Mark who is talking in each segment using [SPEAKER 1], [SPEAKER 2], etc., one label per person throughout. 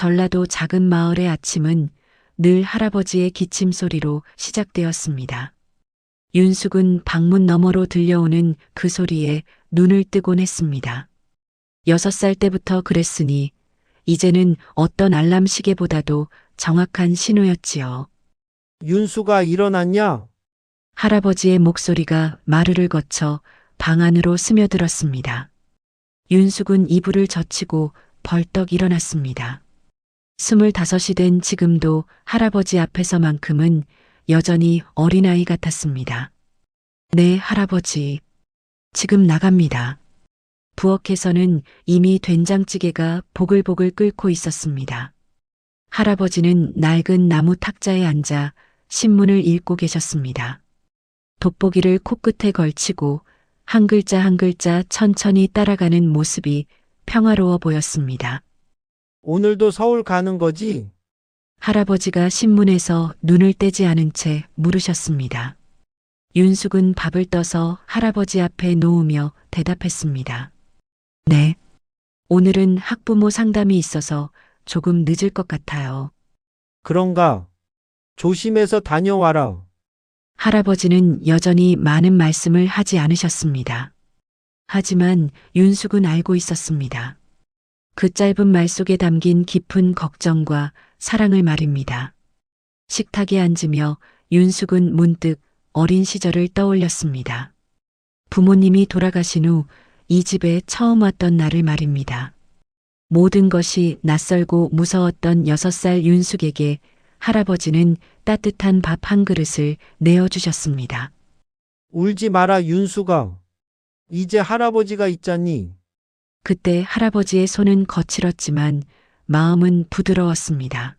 [SPEAKER 1] 전라도 작은 마을의 아침은 늘 할아버지의 기침 소리로 시작되었습니다. 윤숙은 방문 너머로 들려오는 그 소리에 눈을 뜨곤 했습니다. 6살 때부터 그랬으니 이제는 어떤 알람 시계보다도 정확한 신호였지요.
[SPEAKER 2] 윤수가 일어났냐?
[SPEAKER 1] 할아버지의 목소리가 마루를 거쳐 방 안으로 스며들었습니다. 윤숙은 이불을 젖히고 벌떡 일어났습니다. 25이 된 지금도 할아버지 앞에서만큼은 여전히 어린아이 같았습니다. 네, 할아버지. 지금 나갑니다. 부엌에서는 이미 된장찌개가 보글보글 끓고 있었습니다. 할아버지는 낡은 나무 탁자에 앉아 신문을 읽고 계셨습니다. 돋보기를 코끝에 걸치고 한 글자 한 글자 천천히 따라가는 모습이 평화로워 보였습니다.
[SPEAKER 2] 오늘도 서울 가는 거지?
[SPEAKER 1] 할아버지가 신문에서 눈을 떼지 않은 채 물으셨습니다. 윤숙은 밥을 떠서 할아버지 앞에 놓으며 대답했습니다. 네. 오늘은 학부모 상담이 있어서 조금 늦을 것 같아요.
[SPEAKER 2] 그런가? 조심해서 다녀와라.
[SPEAKER 1] 할아버지는 여전히 많은 말씀을 하지 않으셨습니다. 하지만 윤숙은 알고 있었습니다. 그 짧은 말 속에 담긴 깊은 걱정과 사랑을 말입니다. 식탁에 앉으며 윤숙은 문득 어린 시절을 떠올렸습니다. 부모님이 돌아가신 후 이 집에 처음 왔던 날을 말입니다. 모든 것이 낯설고 무서웠던 6살 윤숙에게 할아버지는 따뜻한 밥 한 그릇을 내어주셨습니다.
[SPEAKER 2] 울지 마라, 윤수가. 이제 할아버지가 있잖니.
[SPEAKER 1] 그때 할아버지의 손은 거칠었지만 마음은 부드러웠습니다.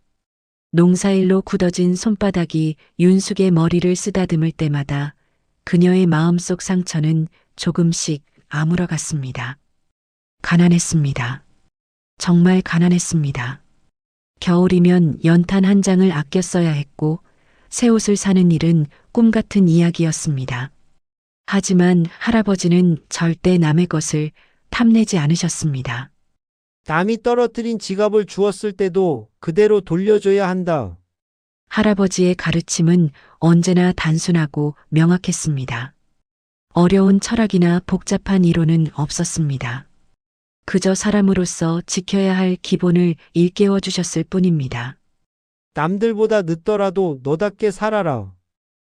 [SPEAKER 1] 농사일로 굳어진 손바닥이 윤숙의 머리를 쓰다듬을 때마다 그녀의 마음속 상처는 조금씩 아물어갔습니다. 가난했습니다. 정말 가난했습니다. 겨울이면 연탄 한 장을 아껴 써야 했고 새 옷을 사는 일은 꿈 같은 이야기였습니다. 하지만 할아버지는 절대 남의 것을 탐내지 않으셨습니다.
[SPEAKER 2] 남이 떨어뜨린 지갑을 주었을 때도 그대로 돌려줘야 한다.
[SPEAKER 1] 할아버지의 가르침은 언제나 단순하고 명확했습니다. 어려운 철학이나 복잡한 이론은 없었습니다. 그저 사람으로서 지켜야 할 기본을 일깨워 주셨을 뿐입니다.
[SPEAKER 2] 남들보다 늦더라도 너답게 살아라.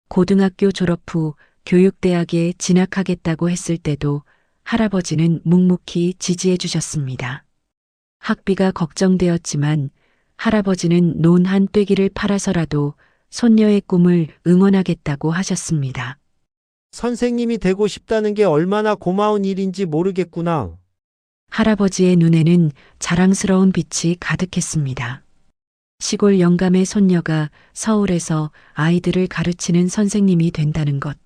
[SPEAKER 1] 고등학교 졸업 후 교육대학에 진학하겠다고 했을 때도 할아버지는 묵묵히 지지해 주셨습니다. 학비가 걱정되었지만 할아버지는 논 한 떼기를 팔아서라도 손녀의 꿈을 응원하겠다고 하셨습니다.
[SPEAKER 2] 선생님이 되고 싶다는 게 얼마나 고마운 일인지 모르겠구나.
[SPEAKER 1] 할아버지의 눈에는 자랑스러운 빛이 가득했습니다. 시골 영감의 손녀가 서울에서 아이들을 가르치는 선생님이 된다는 것.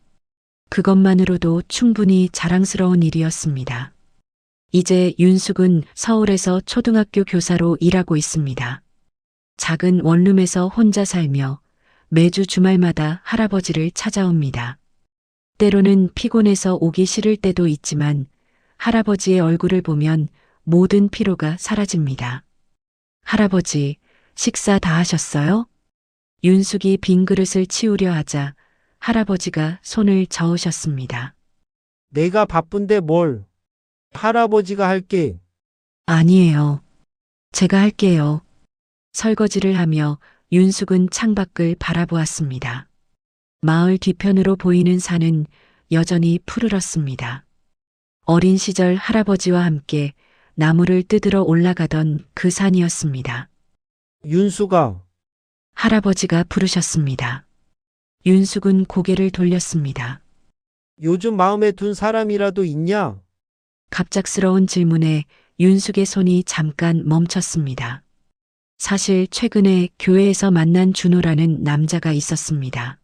[SPEAKER 1] 그것만으로도 충분히 자랑스러운 일이었습니다. 이제 윤숙은 서울에서 초등학교 교사로 일하고 있습니다. 작은 원룸에서 혼자 살며 매주 주말마다 할아버지를 찾아옵니다. 때로는 피곤해서 오기 싫을 때도 있지만 할아버지의 얼굴을 보면 모든 피로가 사라집니다. 할아버지, 식사 다 하셨어요? 윤숙이 빈 그릇을 치우려 하자 할아버지가 손을 저으셨습니다.
[SPEAKER 2] 내가 바쁜데 뭘. 할아버지가 할게.
[SPEAKER 1] 아니에요. 제가 할게요. 설거지를 하며 윤숙은 창밖을 바라보았습니다. 마을 뒤편으로 보이는 산은 여전히 푸르렀습니다. 어린 시절 할아버지와 함께 나무를 뜯으러 올라가던 그 산이었습니다.
[SPEAKER 2] 윤수가.
[SPEAKER 1] 할아버지가 부르셨습니다. 윤숙은 고개를 돌렸습니다.
[SPEAKER 2] 요즘 마음에 둔 사람이라도 있냐?
[SPEAKER 1] 갑작스러운 질문에 윤숙의 손이 잠깐 멈췄습니다. 사실 최근에 교회에서 만난 준호라는 남자가 있었습니다.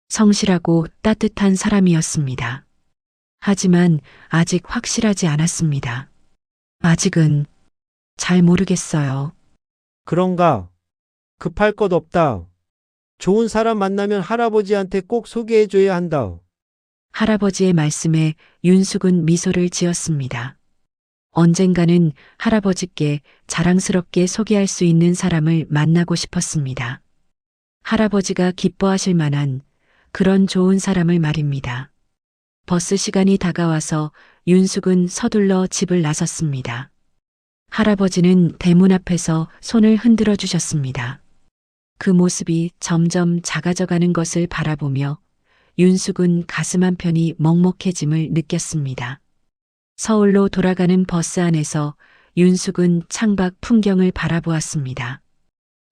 [SPEAKER 1] 성실하고 따뜻한 사람이었습니다. 하지만 아직 확실하지 않았습니다. 아직은 잘 모르겠어요.
[SPEAKER 2] 그런가? 급할 것 없다. 좋은 사람 만나면 할아버지한테 꼭 소개해줘야 한다.
[SPEAKER 1] 할아버지의 말씀에 윤숙은 미소를 지었습니다. 언젠가는 할아버지께 자랑스럽게 소개할 수 있는 사람을 만나고 싶었습니다. 할아버지가 기뻐하실 만한 그런 좋은 사람을 말입니다. 버스 시간이 다가와서 윤숙은 서둘러 집을 나섰습니다. 할아버지는 대문 앞에서 손을 흔들어 주셨습니다. 그 모습이 점점 작아져가는 것을 바라보며 윤숙은 가슴 한편이 먹먹해짐을 느꼈습니다. 서울로 돌아가는 버스 안에서 윤숙은 창밖 풍경을 바라보았습니다.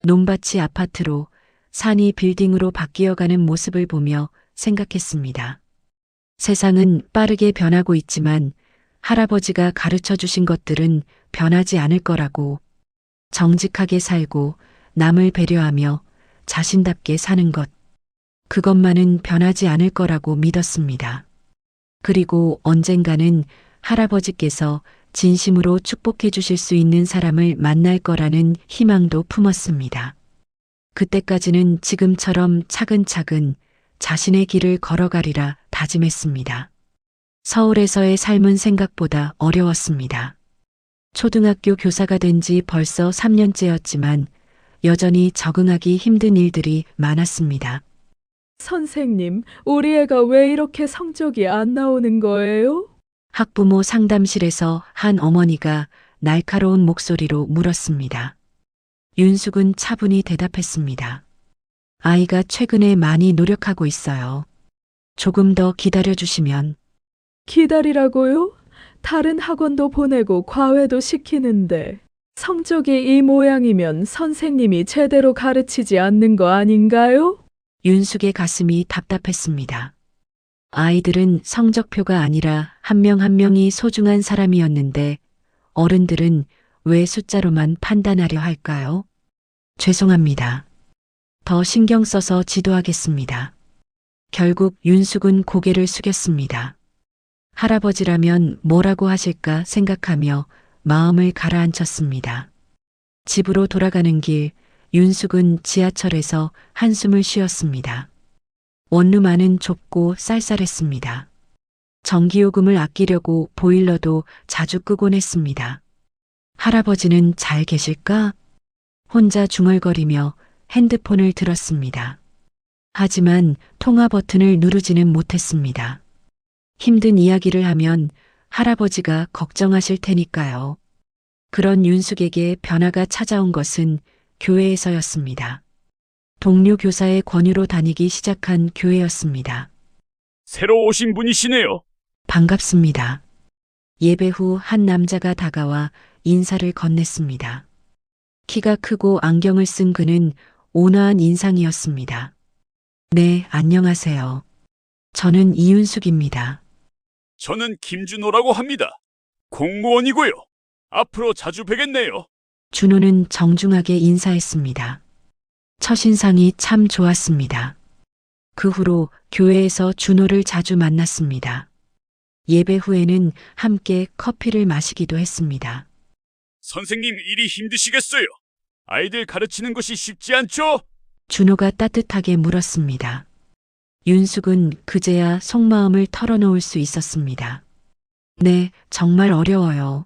[SPEAKER 1] 논밭이 아파트로, 산이 빌딩으로 바뀌어가는 모습을 보며 생각했습니다. 세상은 빠르게 변하고 있지만 할아버지가 가르쳐 주신 것들은 변하지 않을 거라고, 정직하게 살고 남을 배려하며 자신답게 사는 것, 그것만은 변하지 않을 거라고 믿었습니다. 그리고 언젠가는 할아버지께서 진심으로 축복해 주실 수 있는 사람을 만날 거라는 희망도 품었습니다. 그때까지는 지금처럼 차근차근 자신의 길을 걸어가리라 다짐했습니다. 서울에서의 삶은 생각보다 어려웠습니다. 초등학교 교사가 된 지 벌써 3년째였지만 여전히 적응하기 힘든 일들이 많았습니다.
[SPEAKER 3] 선생님, 우리 애가 왜 이렇게 성적이 안 나오는 거예요?
[SPEAKER 1] 학부모 상담실에서 한 어머니가 날카로운 목소리로 물었습니다. 윤숙은 차분히 대답했습니다. 아이가 최근에 많이 노력하고 있어요. 조금 더 기다려주시면.
[SPEAKER 3] 기다리라고요? 다른 학원도 보내고 과외도 시키는데 성적이 이 모양이면 선생님이 제대로 가르치지 않는 거 아닌가요?
[SPEAKER 1] 윤숙의 가슴이 답답했습니다. 아이들은 성적표가 아니라 한 명 한 명이 소중한 사람이었는데 어른들은 왜 숫자로만 판단하려 할까요? 죄송합니다. 더 신경 써서 지도하겠습니다. 결국 윤숙은 고개를 숙였습니다. 할아버지라면 뭐라고 하실까 생각하며 마음을 가라앉혔습니다. 집으로 돌아가는 길, 윤숙은 지하철에서 한숨을 쉬었습니다. 원룸 안은 좁고 쌀쌀했습니다. 전기요금을 아끼려고 보일러도 자주 끄곤 했습니다. 할아버지는 잘 계실까? 혼자 중얼거리며 핸드폰을 들었습니다. 하지만 통화 버튼을 누르지는 못했습니다. 힘든 이야기를 하면 할아버지가 걱정하실 테니까요. 그런 윤숙에게 변화가 찾아온 것은 교회에서였습니다. 동료 교사의 권유로 다니기 시작한 교회였습니다.
[SPEAKER 4] 새로 오신 분이시네요.
[SPEAKER 1] 반갑습니다. 예배 후 한 남자가 다가와 인사를 건넸습니다. 키가 크고 안경을 쓴 그는 온화한 인상이었습니다. 네, 안녕하세요. 저는 이윤숙입니다.
[SPEAKER 4] 저는 김준호라고 합니다. 공무원이고요. 앞으로 자주 뵙겠네요.
[SPEAKER 1] 준호는 정중하게 인사했습니다. 첫인상이 참 좋았습니다. 그 후로 교회에서 준호를 자주 만났습니다. 예배 후에는 함께 커피를 마시기도 했습니다.
[SPEAKER 4] 선생님 일이 힘드시겠어요? 아이들 가르치는 것이 쉽지 않죠?
[SPEAKER 1] 준호가 따뜻하게 물었습니다. 윤숙은 그제야 속마음을 털어놓을 수 있었습니다. 네, 정말 어려워요.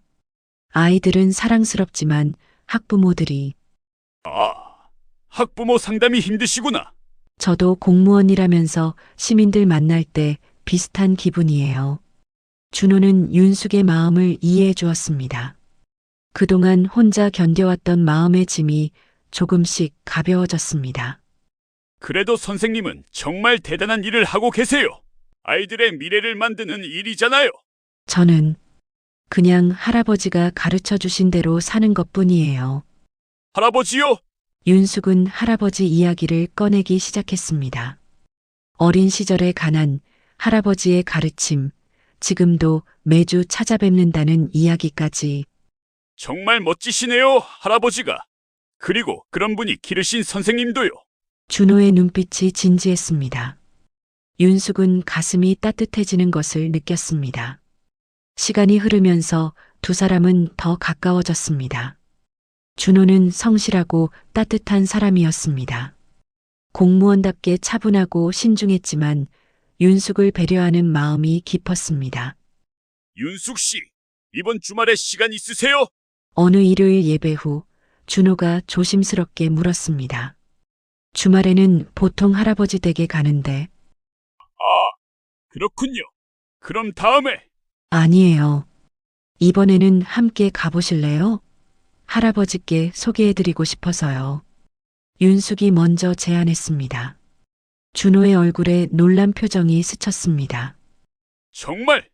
[SPEAKER 1] 아이들은 사랑스럽지만 학부모들이.
[SPEAKER 4] 아, 학부모 상담이 힘드시구나.
[SPEAKER 1] 저도 공무원이라면서 시민들 만날 때 비슷한 기분이에요. 준호는 윤숙의 마음을 이해해 주었습니다. 그동안 혼자 견뎌왔던 마음의 짐이 조금씩 가벼워졌습니다.
[SPEAKER 4] 그래도 선생님은 정말 대단한 일을 하고 계세요. 아이들의 미래를 만드는 일이잖아요.
[SPEAKER 1] 저는 그냥 할아버지가 가르쳐 주신 대로 사는 것뿐이에요.
[SPEAKER 4] 할아버지요?
[SPEAKER 1] 윤숙은 할아버지 이야기를 꺼내기 시작했습니다. 어린 시절의 가난, 할아버지의 가르침, 지금도 매주 찾아뵙는다는 이야기까지.
[SPEAKER 4] 정말 멋지시네요, 할아버지가. 그리고 그런 분이 기르신 선생님도요.
[SPEAKER 1] 준호의 눈빛이 진지했습니다. 윤숙은 가슴이 따뜻해지는 것을 느꼈습니다. 시간이 흐르면서 두 사람은 더 가까워졌습니다. 준호는 성실하고 따뜻한 사람이었습니다. 공무원답게 차분하고 신중했지만 윤숙을 배려하는 마음이 깊었습니다.
[SPEAKER 4] 윤숙 씨, 이번 주말에 시간 있으세요?
[SPEAKER 1] 어느 일요일 예배 후 준호가 조심스럽게 물었습니다. 주말에는 보통 할아버지 댁에 가는데
[SPEAKER 4] 그렇군요. 그럼 다음에
[SPEAKER 1] 아니에요. 이번에는 함께 가보실래요? 할아버지께 소개해드리고 싶어서요. 윤숙이 먼저 제안했습니다. 준호의 얼굴에 놀란 표정이 스쳤습니다.
[SPEAKER 4] 정말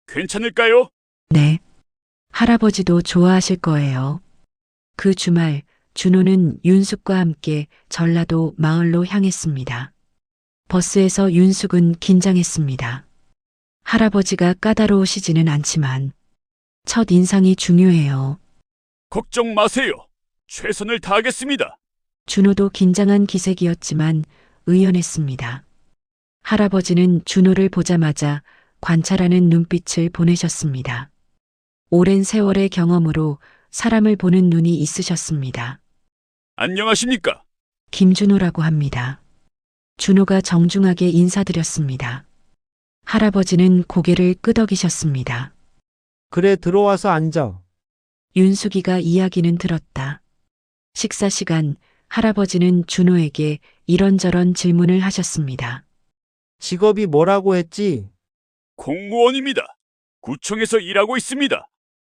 [SPEAKER 4] 괜찮을까요?
[SPEAKER 1] 네. 할아버지도 좋아하실 거예요. 그 주말 준호는 윤숙과 함께 전라도 마을로 향했습니다. 버스에서 윤숙은 긴장했습니다. 할아버지가 까다로우시지는 않지만 첫 인상이 중요해요.
[SPEAKER 4] 걱정 마세요. 최선을 다하겠습니다.
[SPEAKER 1] 준호도 긴장한 기색이었지만 의연했습니다. 할아버지는 준호를 보자마자 관찰하는 눈빛을 보내셨습니다. 오랜 세월의 경험으로 사람을 보는 눈이 있으셨습니다.
[SPEAKER 4] 안녕하십니까?
[SPEAKER 1] 김준호라고 합니다. 준호가 정중하게 인사드렸습니다. 할아버지는 고개를 끄덕이셨습니다.
[SPEAKER 2] 그래, 들어와서 앉아.
[SPEAKER 1] 윤숙이가 이야기는 들었다. 식사 시간 할아버지는 준호에게 이런저런 질문을 하셨습니다.
[SPEAKER 2] 직업이 뭐라고 했지?
[SPEAKER 4] 공무원입니다. 구청에서 일하고 있습니다.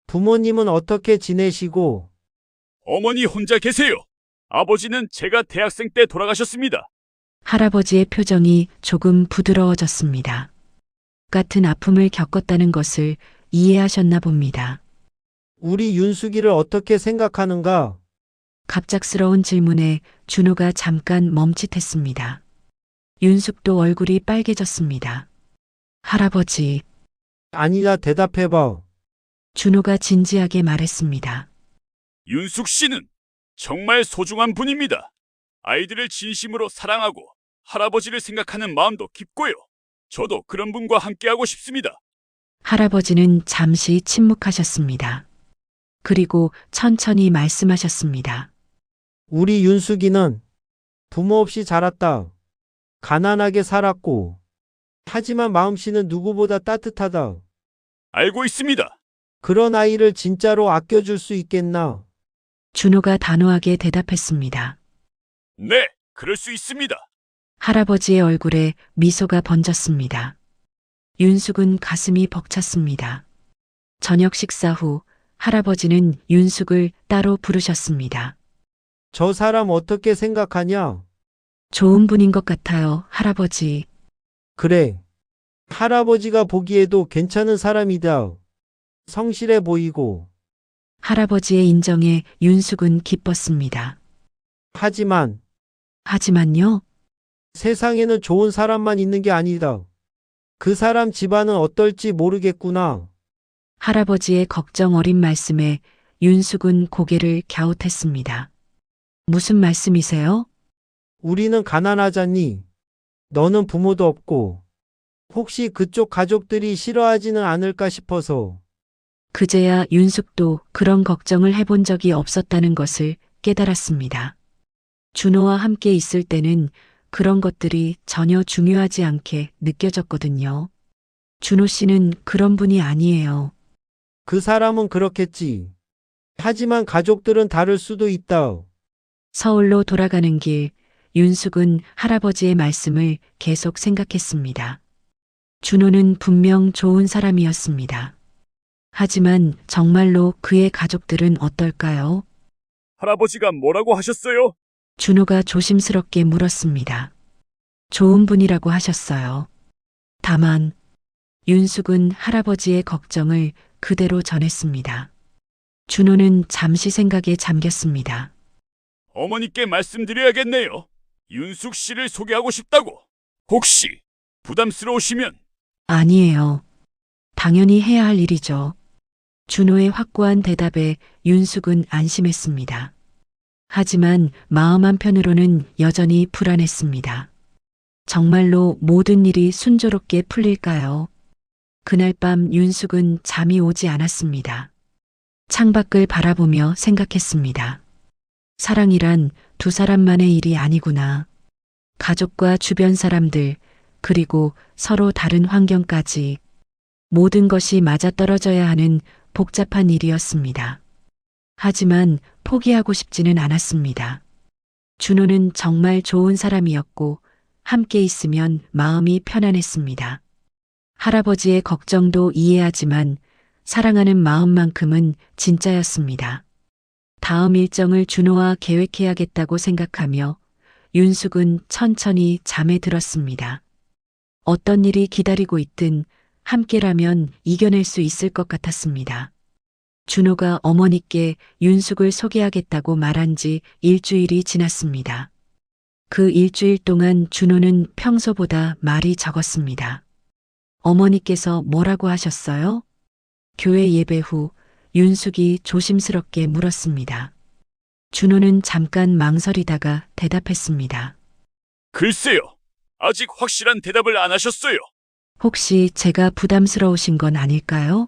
[SPEAKER 2] 부모님은 어떻게 지내시고?
[SPEAKER 4] 어머니 혼자 계세요. 아버지는 제가 대학생 때 돌아가셨습니다.
[SPEAKER 1] 할아버지의 표정이 조금 부드러워졌습니다. 같은 아픔을 겪었다는 것을 이해하셨나 봅니다.
[SPEAKER 2] 우리 윤숙이를 어떻게 생각하는가?
[SPEAKER 1] 갑작스러운 질문에 준호가 잠깐 멈칫했습니다. 윤숙도 얼굴이 빨개졌습니다. 할아버지,
[SPEAKER 2] 아니라 대답해봐.
[SPEAKER 1] 준호가 진지하게 말했습니다.
[SPEAKER 4] 윤숙 씨는 정말 소중한 분입니다. 아이들을 진심으로 사랑하고 할아버지를 생각하는 마음도 깊고요. 저도 그런 분과 함께하고 싶습니다.
[SPEAKER 1] 할아버지는 잠시 침묵하셨습니다. 그리고 천천히 말씀하셨습니다.
[SPEAKER 2] 우리 윤숙이는 부모 없이 자랐다. 가난하게 살았고. 하지만 마음씨는 누구보다 따뜻하다.
[SPEAKER 4] 알고 있습니다.
[SPEAKER 2] 그런 아이를 진짜로 아껴줄 수 있겠나?
[SPEAKER 1] 준호가 단호하게 대답했습니다.
[SPEAKER 4] 네, 그럴 수 있습니다.
[SPEAKER 1] 할아버지의 얼굴에 미소가 번졌습니다. 윤숙은 가슴이 벅찼습니다. 저녁 식사 후 할아버지는 윤숙을 따로 부르셨습니다.
[SPEAKER 2] 저 사람 어떻게 생각하냐?
[SPEAKER 1] 좋은 분인 것 같아요, 할아버지.
[SPEAKER 2] 그래. 할아버지가 보기에도 괜찮은 사람이다. 성실해 보이고.
[SPEAKER 1] 할아버지의 인정에 윤숙은 기뻤습니다. 하지만요,
[SPEAKER 2] 세상에는 좋은 사람만 있는 게 아니다. 그 사람 집안은 어떨지 모르겠구나.
[SPEAKER 1] 할아버지의 걱정 어린 말씀에 윤숙은 고개를 갸웃했습니다. 무슨 말씀이세요?
[SPEAKER 2] 우리는 가난하잖니. 너는 부모도 없고. 혹시 그쪽 가족들이 싫어하지는 않을까 싶어서.
[SPEAKER 1] 그제야 윤숙도 그런 걱정을 해본 적이 없었다는 것을 깨달았습니다. 준호와 함께 있을 때는 그런 것들이 전혀 중요하지 않게 느껴졌거든요. 준호 씨는 그런 분이 아니에요.
[SPEAKER 2] 그 사람은 그렇겠지. 하지만 가족들은 다를 수도 있다.
[SPEAKER 1] 서울로 돌아가는 길, 윤숙은 할아버지의 말씀을 계속 생각했습니다. 준호는 분명 좋은 사람이었습니다. 하지만 정말로 그의 가족들은 어떨까요?
[SPEAKER 4] 할아버지가 뭐라고 하셨어요?
[SPEAKER 1] 준호가 조심스럽게 물었습니다. 좋은 분이라고 하셨어요. 다만 윤숙은 할아버지의 걱정을 그대로 전했습니다. 준호는 잠시 생각에 잠겼습니다.
[SPEAKER 4] 어머니께 말씀드려야겠네요. 윤숙 씨를 소개하고 싶다고. 혹시 부담스러우시면
[SPEAKER 1] 아니에요. 당연히 해야 할 일이죠. 준호의 확고한 대답에 윤숙은 안심했습니다. 하지만 마음 한편으로는 여전히 불안했습니다. 정말로 모든 일이 순조롭게 풀릴까요? 그날 밤 윤숙은 잠이 오지 않았습니다. 창밖을 바라보며 생각했습니다. 사랑이란 두 사람만의 일이 아니구나. 가족과 주변 사람들, 그리고 서로 다른 환경까지 모든 것이 맞아떨어져야 하는 복잡한 일이었습니다. 하지만 포기하고 싶지는 않았습니다. 준호는 정말 좋은 사람이었고 함께 있으면 마음이 편안했습니다. 할아버지의 걱정도 이해하지만 사랑하는 마음만큼은 진짜였습니다. 다음 일정을 준호와 계획해야겠다고 생각하며 윤숙은 천천히 잠에 들었습니다. 어떤 일이 기다리고 있든 함께라면 이겨낼 수 있을 것 같았습니다. 준호가 어머니께 윤숙을 소개하겠다고 말한 지 일주일이 지났습니다. 그 일주일 동안 준호는 평소보다 말이 적었습니다. 어머니께서 뭐라고 하셨어요? 교회 예배 후 윤숙이 조심스럽게 물었습니다. 준호는 잠깐 망설이다가 대답했습니다.
[SPEAKER 4] 글쎄요. 아직 확실한 대답을 안 하셨어요.
[SPEAKER 1] 혹시 제가 부담스러우신 건 아닐까요?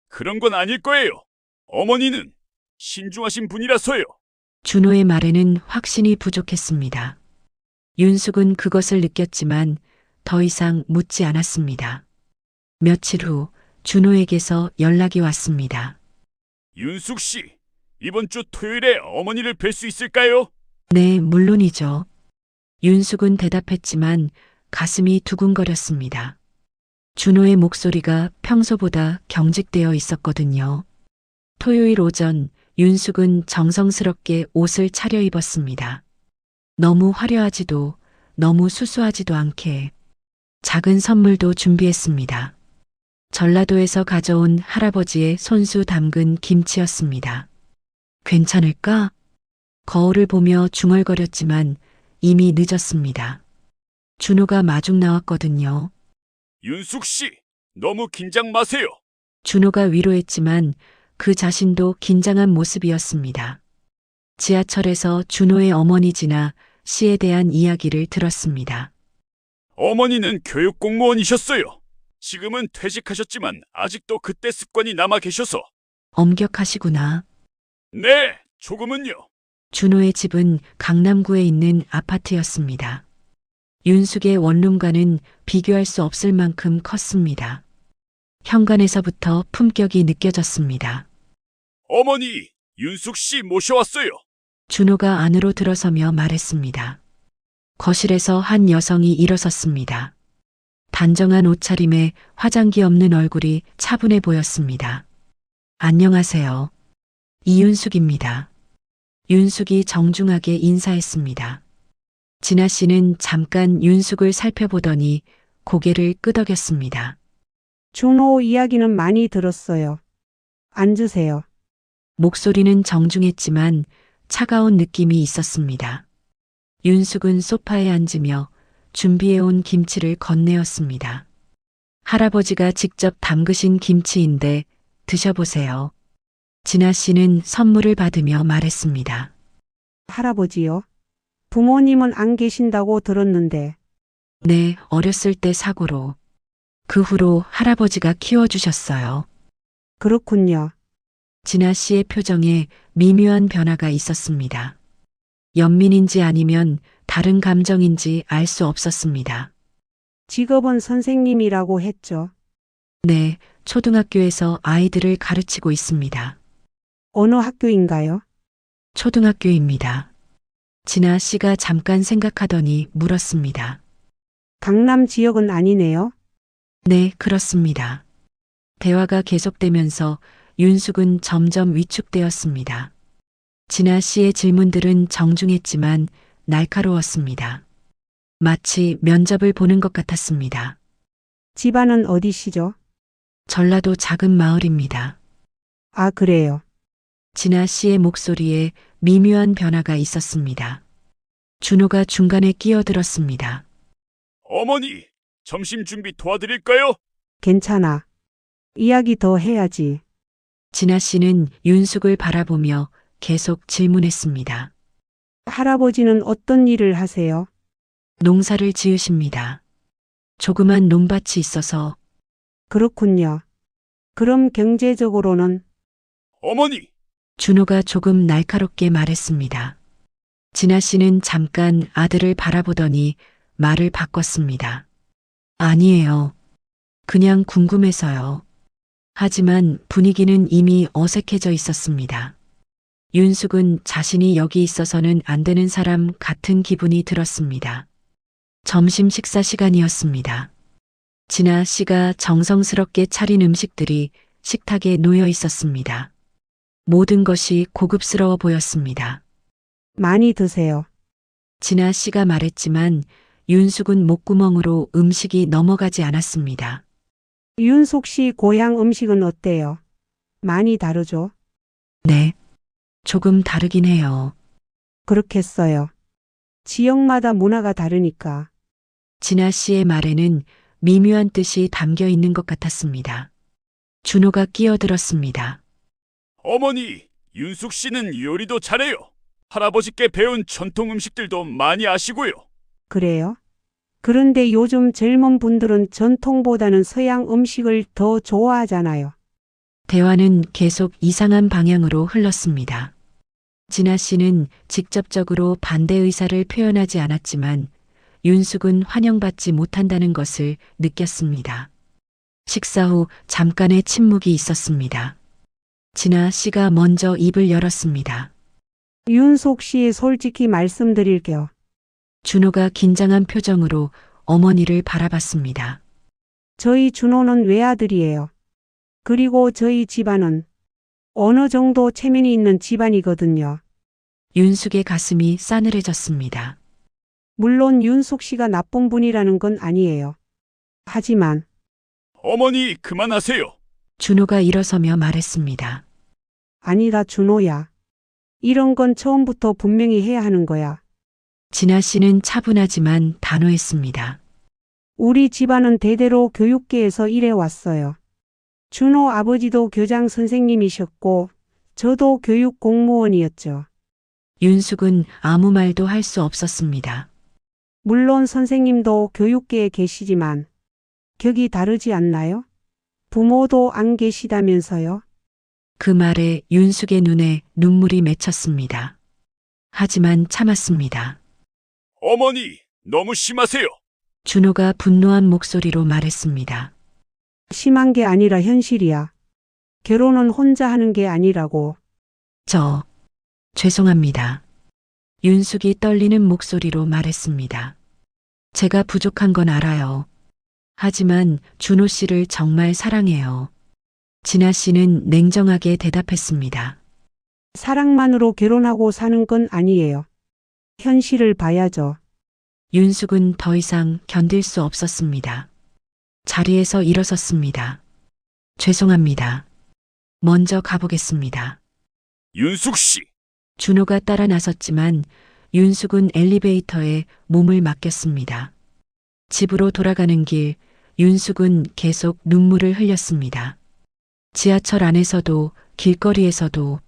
[SPEAKER 4] 그런 건 아닐 거예요. 어머니는 신중하신 분이라서요.
[SPEAKER 1] 준호의 말에는 확신이 부족했습니다. 윤숙은 그것을 느꼈지만 더 이상 묻지 않았습니다. 며칠 후 준호에게서 연락이 왔습니다.
[SPEAKER 4] 윤숙 씨, 이번 주 토요일에 어머니를 뵐 수 있을까요?
[SPEAKER 1] 네, 물론이죠. 윤숙은 대답했지만 가슴이 두근거렸습니다. 준호의 목소리가 평소보다 경직되어 있었거든요. 토요일 오전 윤숙은 정성스럽게 옷을 차려입었습니다. 너무 화려하지도 너무 수수하지도 않게 작은 선물도 준비했습니다. 전라도에서 가져온 할아버지의 손수 담근 김치였습니다. 괜찮을까? 거울을 보며 중얼거렸지만 이미 늦었습니다. 준호가 마중 나왔거든요.
[SPEAKER 4] 윤숙 씨, 너무 긴장 마세요.
[SPEAKER 1] 준호가 위로했지만 그 자신도 긴장한 모습이었습니다. 지하철에서 준호의 어머니 지나 씨에 대한 이야기를 들었습니다.
[SPEAKER 4] 어머니는 교육 공무원이셨어요. 지금은 퇴직하셨지만 아직도 그때 습관이 남아 계셔서.
[SPEAKER 1] 엄격하시구나.
[SPEAKER 4] 네, 조금은요.
[SPEAKER 1] 준호의 집은 강남구에 있는 아파트였습니다. 윤숙의 원룸과는 비교할 수 없을 만큼 컸습니다. 현관에서부터 품격이 느껴졌습니다.
[SPEAKER 4] 어머니, 윤숙 씨 모셔왔어요.
[SPEAKER 1] 준호가 안으로 들어서며 말했습니다. 거실에서 한 여성이 일어섰습니다. 단정한 옷차림에 화장기 없는 얼굴이 차분해 보였습니다. 안녕하세요. 이윤숙입니다. 윤숙이 정중하게 인사했습니다. 진아 씨는 잠깐 윤숙을 살펴보더니 고개를 끄덕였습니다.
[SPEAKER 5] 준호 이야기는 많이 들었어요. 앉으세요.
[SPEAKER 1] 목소리는 정중했지만 차가운 느낌이 있었습니다. 윤숙은 소파에 앉으며 준비해온 김치를 건네었습니다. 할아버지가 직접 담그신 김치인데 드셔보세요. 진아 씨는 선물을 받으며 말했습니다.
[SPEAKER 5] 할아버지요? 부모님은 안 계신다고 들었는데.
[SPEAKER 1] 네, 어렸을 때 사고로. 그 후로 할아버지가 키워주셨어요.
[SPEAKER 5] 그렇군요.
[SPEAKER 1] 진아 씨의 표정에 미묘한 변화가 있었습니다. 연민인지 아니면 다른 감정인지 알 수 없었습니다.
[SPEAKER 5] 직업은 선생님이라고 했죠.
[SPEAKER 1] 네, 초등학교에서 아이들을 가르치고 있습니다.
[SPEAKER 5] 어느 학교인가요?
[SPEAKER 1] 초등학교입니다. 진아 씨가 잠깐 생각하더니 물었습니다.
[SPEAKER 5] 강남 지역은 아니네요.
[SPEAKER 1] 네, 그렇습니다. 대화가 계속되면서 윤숙은 점점 위축되었습니다. 진아 씨의 질문들은 정중했지만 날카로웠습니다. 마치 면접을 보는 것 같았습니다.
[SPEAKER 5] 집안은 어디시죠?
[SPEAKER 1] 전라도 작은 마을입니다.
[SPEAKER 5] 아, 그래요.
[SPEAKER 1] 진아 씨의 목소리에 미묘한 변화가 있었습니다. 준호가 중간에 끼어들었습니다.
[SPEAKER 4] 어머니, 점심 준비 도와드릴까요?
[SPEAKER 5] 괜찮아. 이야기 더 해야지.
[SPEAKER 1] 진아 씨는 윤숙을 바라보며 계속 질문했습니다.
[SPEAKER 5] 할아버지는 어떤 일을 하세요?
[SPEAKER 1] 농사를 지으십니다. 조그만 논밭이 있어서
[SPEAKER 5] 그렇군요. 그럼 경제적으로는
[SPEAKER 4] 어머니,
[SPEAKER 1] 준호가 조금 날카롭게 말했습니다. 진아 씨는 잠깐 아들을 바라보더니 말을 바꿨습니다. 아니에요. 그냥 궁금해서요. 하지만 분위기는 이미 어색해져 있었습니다. 윤숙은 자신이 여기 있어서는 안 되는 사람 같은 기분이 들었습니다. 점심 식사 시간이었습니다. 진아 씨가 정성스럽게 차린 음식들이 식탁에 놓여 있었습니다. 모든 것이 고급스러워 보였습니다.
[SPEAKER 5] 많이 드세요.
[SPEAKER 1] 진아 씨가 말했지만 윤숙은 목구멍으로 음식이 넘어가지 않았습니다.
[SPEAKER 5] 윤숙 씨 고향 음식은 어때요? 많이 다르죠?
[SPEAKER 1] 네, 조금 다르긴 해요.
[SPEAKER 5] 그렇겠어요. 지역마다 문화가 다르니까.
[SPEAKER 1] 진아 씨의 말에는 미묘한 뜻이 담겨 있는 것 같았습니다. 준호가 끼어들었습니다.
[SPEAKER 4] 어머니, 윤숙 씨는 요리도 잘해요. 할아버지께 배운 전통 음식들도 많이 아시고요.
[SPEAKER 5] 그래요? 그런데 요즘 젊은 분들은 전통보다는 서양 음식을 더 좋아하잖아요.
[SPEAKER 1] 대화는 계속 이상한 방향으로 흘렀습니다. 진아 씨는 직접적으로 반대 의사를 표현하지 않았지만 윤숙은 환영받지 못한다는 것을 느꼈습니다. 식사 후 잠깐의 침묵이 있었습니다. 진아 씨가 먼저 입을 열었습니다.
[SPEAKER 5] 윤숙 씨 솔직히 말씀드릴게요.
[SPEAKER 1] 준호가 긴장한 표정으로 어머니를 바라봤습니다.
[SPEAKER 5] 저희 준호는 외아들이에요. 그리고 저희 집안은 어느 정도 체면이 있는 집안이거든요.
[SPEAKER 1] 윤숙의 가슴이 싸늘해졌습니다.
[SPEAKER 5] 물론 윤숙 씨가 나쁜 분이라는 건 아니에요. 하지만
[SPEAKER 4] 어머니, 그만하세요.
[SPEAKER 1] 준호가 일어서며 말했습니다.
[SPEAKER 5] 아니다 준호야. 이런 건 처음부터 분명히 해야 하는 거야.
[SPEAKER 1] 진아 씨는 차분하지만 단호했습니다.
[SPEAKER 5] 우리 집안은 대대로 교육계에서 일해왔어요. 준호 아버지도 교장 선생님이셨고 저도 교육 공무원이었죠.
[SPEAKER 1] 윤숙은 아무 말도 할 수 없었습니다.
[SPEAKER 5] 물론 선생님도 교육계에 계시지만 격이 다르지 않나요? 부모도 안 계시다면서요?
[SPEAKER 1] 그 말에 윤숙의 눈에 눈물이 맺혔습니다. 하지만 참았습니다.
[SPEAKER 4] 어머니, 너무 심하세요.
[SPEAKER 1] 준호가 분노한 목소리로 말했습니다.
[SPEAKER 5] 심한 게 아니라 현실이야. 결혼은 혼자 하는 게 아니라고.
[SPEAKER 1] 죄송합니다. 윤숙이 떨리는 목소리로 말했습니다. 제가 부족한 건 알아요. 하지만 준호 씨를 정말 사랑해요. 진아 씨는 냉정하게 대답했습니다.
[SPEAKER 5] 사랑만으로 결혼하고 사는 건 아니에요. 현실을 봐야죠.
[SPEAKER 1] 윤숙은 더 이상 견딜 수 없었습니다. 자리에서 일어섰습니다. 죄송합니다. 먼저 가보겠습니다.
[SPEAKER 4] 윤숙 씨,
[SPEAKER 1] 준호가 따라 나섰지만 윤숙은 엘리베이터에 몸을 맡겼습니다. 집으로 돌아가는 길, 윤숙은 계속 눈물을 흘렸습니다. 지하철 안에서도 길거리에서도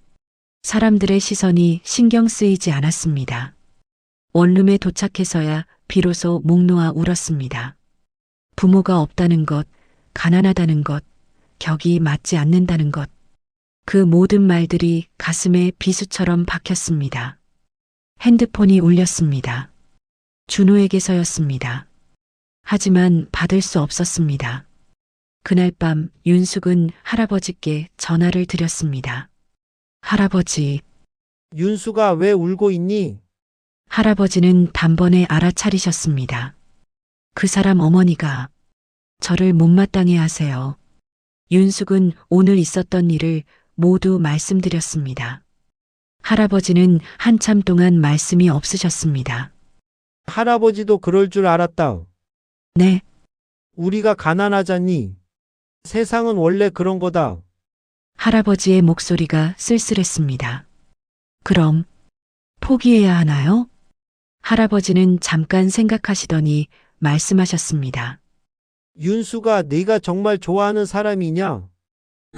[SPEAKER 1] 사람들의 시선이 신경 쓰이지 않았습니다. 원룸에 도착해서야 비로소 목 놓아 울었습니다. 부모가 없다는 것, 가난하다는 것, 격이 맞지 않는다는 것. 그 모든 말들이 가슴에 비수처럼 박혔습니다. 핸드폰이 울렸습니다. 준호에게서였습니다. 하지만 받을 수 없었습니다. 그날 밤 윤숙은 할아버지께 전화를 드렸습니다. 할아버지,
[SPEAKER 2] 윤수가 왜 울고 있니?
[SPEAKER 1] 할아버지는 단번에 알아차리셨습니다. 그 사람 어머니가 저를 못마땅해 하세요. 윤숙은 오늘 있었던 일을 모두 말씀드렸습니다. 할아버지는 한참 동안 말씀이 없으셨습니다.
[SPEAKER 2] 할아버지도 그럴 줄 알았다.
[SPEAKER 1] 네,
[SPEAKER 2] 우리가 가난하잖니. 세상은 원래 그런 거다.
[SPEAKER 1] 할아버지의 목소리가 쓸쓸했습니다. 그럼 포기해야 하나요? 할아버지는 잠깐 생각하시더니 말씀하셨습니다.
[SPEAKER 2] 윤수가 네가 정말 좋아하는 사람이냐?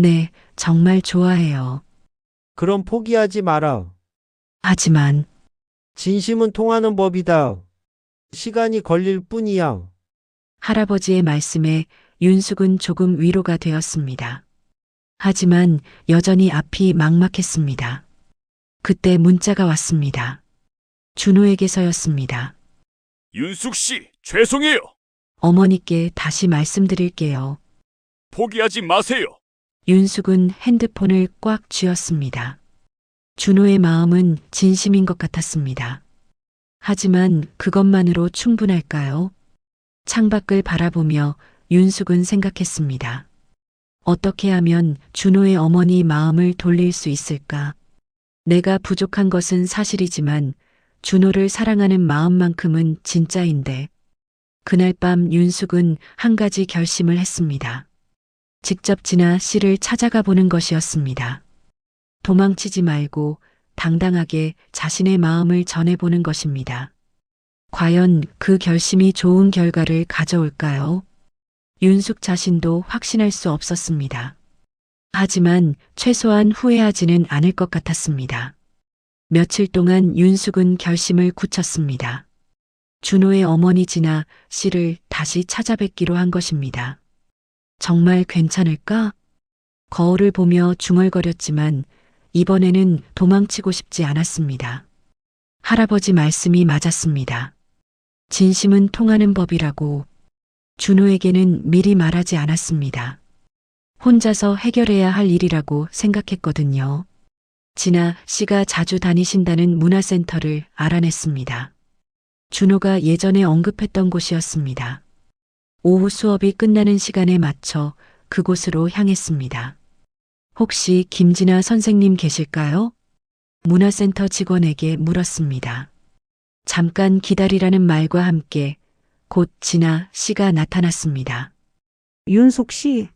[SPEAKER 1] 네, 정말 좋아해요.
[SPEAKER 2] 그럼 포기하지 마라.
[SPEAKER 1] 하지만
[SPEAKER 2] 진심은 통하는 법이다. 시간이 걸릴 뿐이야.
[SPEAKER 1] 할아버지의 말씀에 윤숙은 조금 위로가 되었습니다. 하지만 여전히 앞이 막막했습니다. 그때 문자가 왔습니다. 준호에게서였습니다.
[SPEAKER 4] 윤숙 씨, 죄송해요.
[SPEAKER 1] 어머니께 다시 말씀드릴게요.
[SPEAKER 4] 포기하지 마세요.
[SPEAKER 1] 윤숙은 핸드폰을 꽉 쥐었습니다. 준호의 마음은 진심인 것 같았습니다. 하지만 그것만으로 충분할까요? 창밖을 바라보며 윤숙은 생각했습니다. 어떻게 하면 준호의 어머니 마음을 돌릴 수 있을까? 내가 부족한 것은 사실이지만 준호를 사랑하는 마음만큼은 진짜인데. 그날 밤 윤숙은 한 가지 결심을 했습니다. 직접 진아 씨를 찾아가 보는 것이었습니다. 도망치지 말고 당당하게 자신의 마음을 전해보는 것입니다. 과연 그 결심이 좋은 결과를 가져올까요? 윤숙 자신도 확신할 수 없었습니다. 하지만 최소한 후회하지는 않을 것 같았습니다. 며칠 동안 윤숙은 결심을 굳혔습니다. 준호의 어머니 진아 씨를 다시 찾아뵙기로 한 것입니다. 정말 괜찮을까? 거울을 보며 중얼거렸지만 이번에는 도망치고 싶지 않았습니다. 할아버지 말씀이 맞았습니다. 진심은 통하는 법이라고. 준호에게는 미리 말하지 않았습니다. 혼자서 해결해야 할 일이라고 생각했거든요. 진아 씨가 자주 다니신다는 문화센터를 알아냈습니다. 준호가 예전에 언급했던 곳이었습니다. 오후 수업이 끝나는 시간에 맞춰 그곳으로 향했습니다. 혹시 김진아 선생님 계실까요? 문화센터 직원에게 물었습니다. 잠깐 기다리라는 말과 함께 곧 진아 씨가 나타났습니다.
[SPEAKER 5] 윤숙 씨,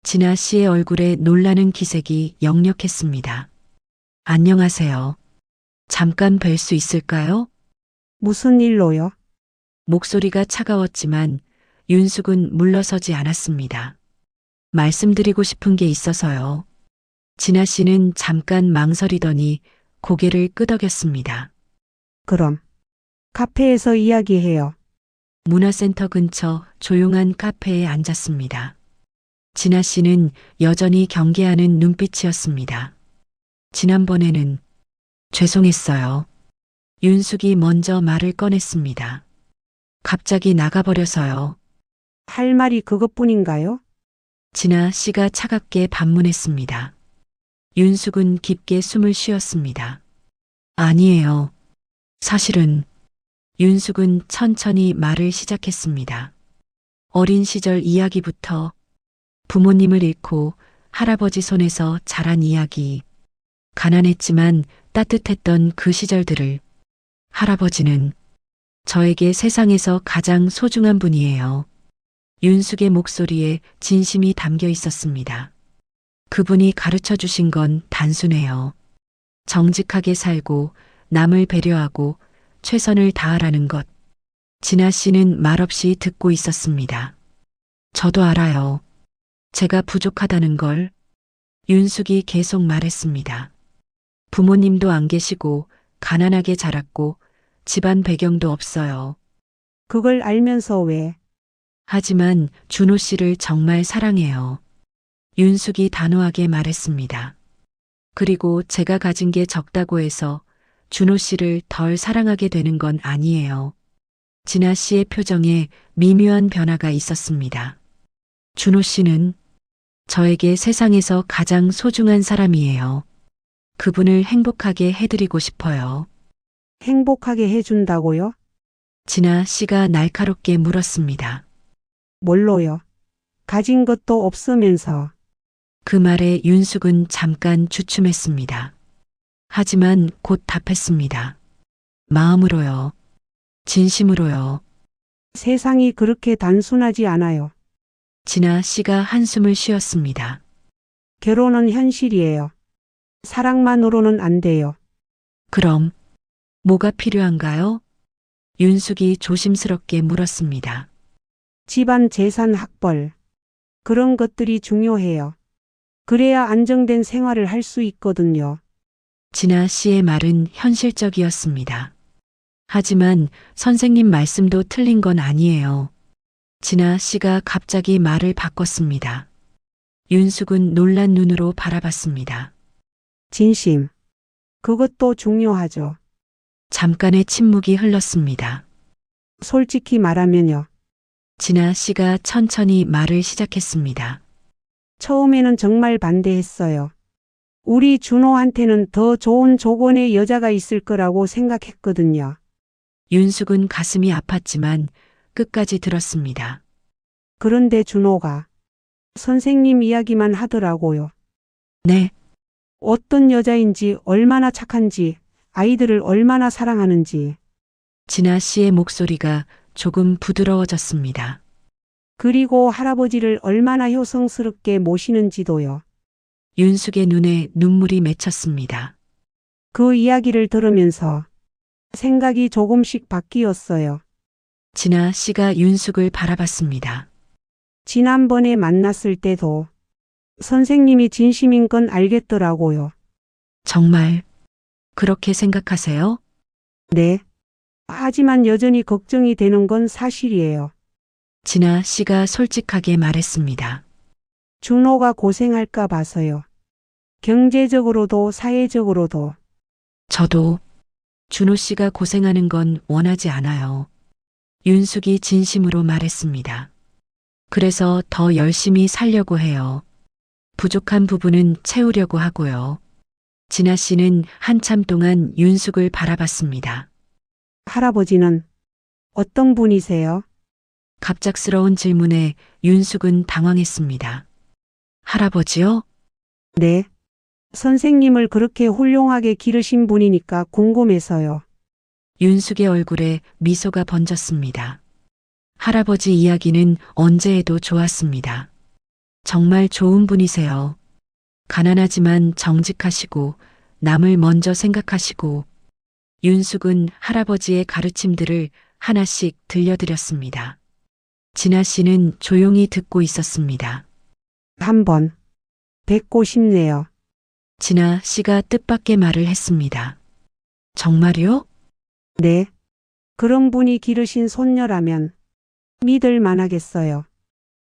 [SPEAKER 1] 진아 씨의 얼굴에 놀라는 기색이 역력했습니다. 안녕하세요. 잠깐 뵐 수 있을까요?
[SPEAKER 5] 무슨 일로요?
[SPEAKER 1] 목소리가 차가웠지만 윤숙은 물러서지 않았습니다. 말씀드리고 싶은 게 있어서요. 진아 씨는 잠깐 망설이더니 고개를 끄덕였습니다.
[SPEAKER 5] 그럼 카페에서 이야기해요.
[SPEAKER 1] 문화센터 근처 조용한 카페에 앉았습니다. 진아 씨는 여전히 경계하는 눈빛이었습니다. 지난번에는 죄송했어요. 윤숙이 먼저 말을 꺼냈습니다. 갑자기 나가버려서요.
[SPEAKER 5] 할 말이 그것뿐인가요?
[SPEAKER 1] 진아 씨가 차갑게 반문했습니다. 윤숙은 깊게 숨을 쉬었습니다. 아니에요. 사실은 윤숙은 천천히 말을 시작했습니다. 어린 시절 이야기부터 부모님을 잃고 할아버지 손에서 자란 이야기, 가난했지만 따뜻했던 그 시절들을. 할아버지는 저에게 세상에서 가장 소중한 분이에요. 윤숙의 목소리에 진심이 담겨 있었습니다. 그분이 가르쳐 주신 건 단순해요. 정직하게 살고 남을 배려하고 최선을 다하라는 것. 진아 씨는 말없이 듣고 있었습니다. 저도 알아요. 제가 부족하다는 걸. 윤숙이 계속 말했습니다. 부모님도 안 계시고 가난하게 자랐고 집안 배경도 없어요.
[SPEAKER 5] 그걸 알면서 왜?
[SPEAKER 1] 하지만 준호 씨를 정말 사랑해요. 윤숙이 단호하게 말했습니다. 그리고 제가 가진 게 적다고 해서 준호 씨를 덜 사랑하게 되는 건 아니에요. 진아 씨의 표정에 미묘한 변화가 있었습니다. 준호 씨는 저에게 세상에서 가장 소중한 사람이에요. 그분을 행복하게 해드리고 싶어요.
[SPEAKER 5] 행복하게 해준다고요?
[SPEAKER 1] 진아 씨가 날카롭게 물었습니다.
[SPEAKER 5] 뭘로요? 가진 것도 없으면서.
[SPEAKER 1] 그 말에 윤숙은 잠깐 주춤했습니다. 하지만 곧 답했습니다. 마음으로요. 진심으로요.
[SPEAKER 5] 세상이 그렇게 단순하지 않아요.
[SPEAKER 1] 진아 씨가 한숨을 쉬었습니다.
[SPEAKER 5] 결혼은 현실이에요. 사랑만으로는 안 돼요.
[SPEAKER 1] 그럼 뭐가 필요한가요? 윤숙이 조심스럽게 물었습니다.
[SPEAKER 5] 집안 재산 확벌. 그런 것들이 중요해요. 그래야 안정된 생활을 할 수 있거든요.
[SPEAKER 1] 진아 씨의 말은 현실적이었습니다. 하지만 선생님 말씀도 틀린 건 아니에요. 진아 씨가 갑자기 말을 바꿨습니다. 윤숙은 놀란 눈으로 바라봤습니다.
[SPEAKER 5] 진심. 그것도 중요하죠.
[SPEAKER 1] 잠깐의 침묵이 흘렀습니다.
[SPEAKER 5] 솔직히 말하면요.
[SPEAKER 1] 진아 씨가 천천히 말을 시작했습니다.
[SPEAKER 5] 처음에는 정말 반대했어요. 우리 준호한테는 더 좋은 조건의 여자가 있을 거라고 생각했거든요.
[SPEAKER 1] 윤숙은 가슴이 아팠지만 끝까지 들었습니다.
[SPEAKER 5] 그런데 준호가 선생님 이야기만 하더라고요.
[SPEAKER 1] 네,
[SPEAKER 5] 어떤 여자인지, 얼마나 착한지, 아이들을 얼마나 사랑하는지,
[SPEAKER 1] 진아 씨의 목소리가 조금 부드러워졌습니다.
[SPEAKER 5] 그리고 할아버지를 얼마나 효성스럽게 모시는지도요.
[SPEAKER 1] 윤숙의 눈에 눈물이 맺혔습니다.
[SPEAKER 5] 그 이야기를 들으면서 생각이 조금씩 바뀌었어요.
[SPEAKER 1] 진아 씨가 윤숙을 바라봤습니다.
[SPEAKER 5] 지난번에 만났을 때도 선생님이 진심인 건 알겠더라고요.
[SPEAKER 1] 정말 그렇게 생각하세요?
[SPEAKER 5] 네. 하지만 여전히 걱정이 되는 건 사실이에요.
[SPEAKER 1] 진아 씨가 솔직하게 말했습니다.
[SPEAKER 5] 준호가 고생할까 봐서요. 경제적으로도 사회적으로도.
[SPEAKER 1] 저도 준호 씨가 고생하는 건 원하지 않아요. 윤숙이 진심으로 말했습니다. 그래서 더 열심히 살려고 해요. 부족한 부분은 채우려고 하고요. 진아 씨는 한참 동안 윤숙을 바라봤습니다.
[SPEAKER 5] 할아버지는 어떤 분이세요?
[SPEAKER 1] 갑작스러운 질문에 윤숙은 당황했습니다. 할아버지요?
[SPEAKER 5] 네. 선생님을 그렇게 훌륭하게 기르신 분이니까 궁금해서요.
[SPEAKER 1] 윤숙의 얼굴에 미소가 번졌습니다. 할아버지 이야기는 언제 해도 좋았습니다. 정말 좋은 분이세요. 가난하지만 정직하시고 남을 먼저 생각하시고. 윤숙은 할아버지의 가르침들을 하나씩 들려드렸습니다. 진아 씨는 조용히 듣고 있었습니다.
[SPEAKER 5] 한번 뵙고 싶네요.
[SPEAKER 1] 진아 씨가 뜻밖의 말을 했습니다. 정말요?
[SPEAKER 5] 네. 그런 분이 기르신 손녀라면 믿을 만하겠어요.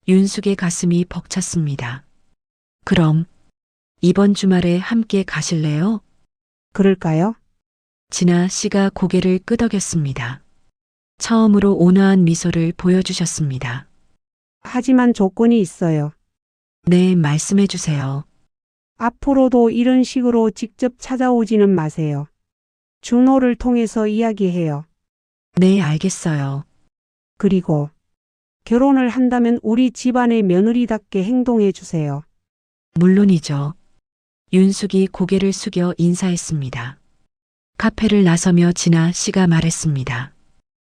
[SPEAKER 1] 윤숙의 가슴이 벅찼습니다. 그럼 이번 주말에 함께 가실래요?
[SPEAKER 5] 그럴까요?
[SPEAKER 1] 진아 씨가 고개를 끄덕였습니다. 처음으로 온화한 미소를 보여주셨습니다.
[SPEAKER 5] 하지만 조건이 있어요.
[SPEAKER 1] 네, 말씀해 주세요.
[SPEAKER 5] 앞으로도 이런 식으로 직접 찾아오지는 마세요. 준호를 통해서 이야기해요.
[SPEAKER 1] 네, 알겠어요.
[SPEAKER 5] 그리고 결혼을 한다면 우리 집안의 며느리답게 행동해 주세요.
[SPEAKER 1] 물론이죠. 윤숙이 고개를 숙여 인사했습니다. 카페를 나서며 진아 씨가 말했습니다.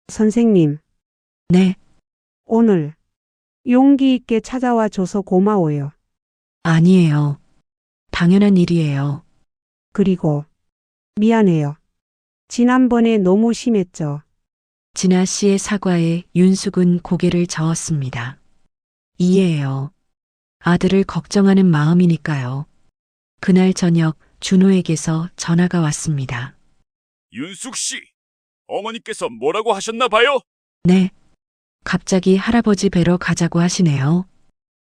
[SPEAKER 5] 선생님,
[SPEAKER 1] 네,
[SPEAKER 5] 오늘 용기 있게 찾아와 줘서 고마워요.
[SPEAKER 1] 아니에요. 당연한 일이에요.
[SPEAKER 5] 그리고 미안해요. 지난번에 너무 심했죠.
[SPEAKER 1] 진아 씨의 사과에 윤숙은 고개를 저었습니다. 이해해요. 아들을 걱정하는 마음이니까요. 그날 저녁 준호에게서 전화가 왔습니다.
[SPEAKER 4] 윤숙 씨, 어머니께서 뭐라고 하셨나 봐요?
[SPEAKER 1] 네. 갑자기 할아버지 뵈러 가자고 하시네요.